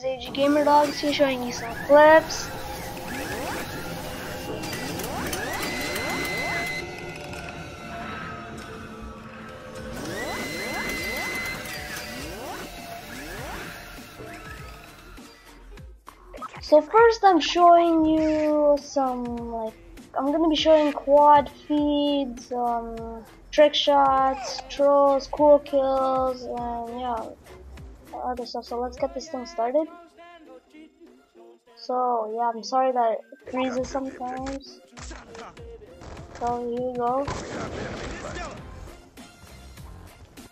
AG Gamer Dogs here showing you some clips. So first I'm showing you some I'm gonna be showing quad feeds, trick shots, trolls, cool kills, and yeah, other stuff. So let's get this thing started. So yeah, I'm sorry that it freezes sometimes. So here we go.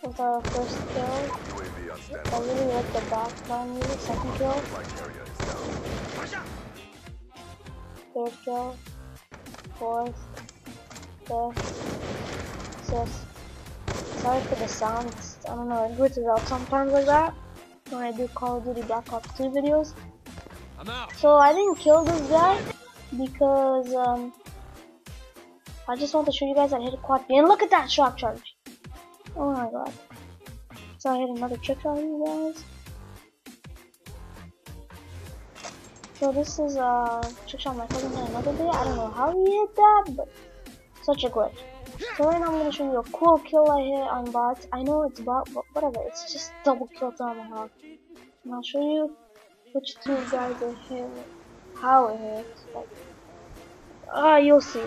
With our first kill. I really like the background music. Second kill. Third kill. Fourth. Fifth. Sixth. Sorry for the sounds. I don't know, it glitches out sometimes like that when I do Call of Duty Black Ops 2 videos. So I didn't kill this guy because I just want to show you guys that I hit a quad feed. And look at that shock charge. Oh my god. So I hit another trick shot, you guys. So this is a trick shot my cousin hit another day. I don't know how he hit that, but such a glitch. So right now I'm going to show you a cool kill I hit on bots. I know it's bot, but whatever. It's just double kill tomahawk. And I'll show you which two guys it hit, how it hits. You'll see.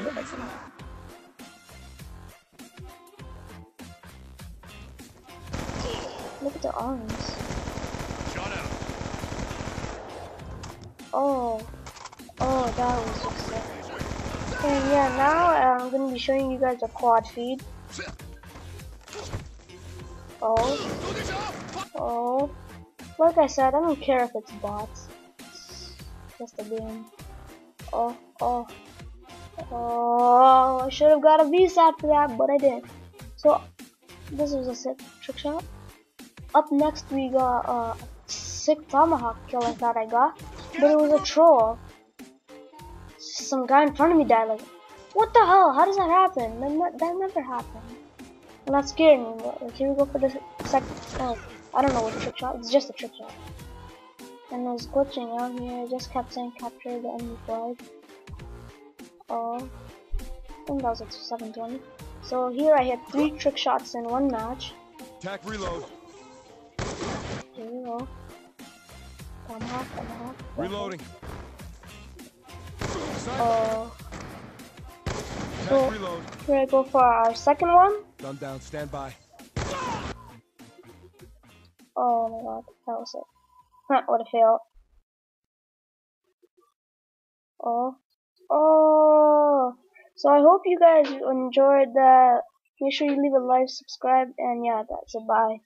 Look at the arms. Oh, that was just sick. And yeah, now I'm gonna be showing you guys a quad feed. Oh, like I said, I don't care if it's bots. It's just a game. I should have got a VSAT for that, but I didn't. So this was a sick trick shot. Up next we got a sick tomahawk kill I thought I got, but it was a troll. Some guy in front of me died. Like, what the hell? How does that happen? That never happened. And that scared me. But here we go for the second. Oh, I don't know what trick shot. It's just a trick shot. And it was glitching out here. It just kept saying capture the enemy flag. Oh, I think that was at 720. So here I hit 3 trick shots in one match. Attack reload. Here we go. Tomahawk. Reloading. Oh. So reload. Here I go for our second one. Gun down, stand by. Oh my god, that was it. What a fail. Oh. So I hope you guys enjoyed that. Make sure you leave a like, subscribe, and yeah, that's it. Bye.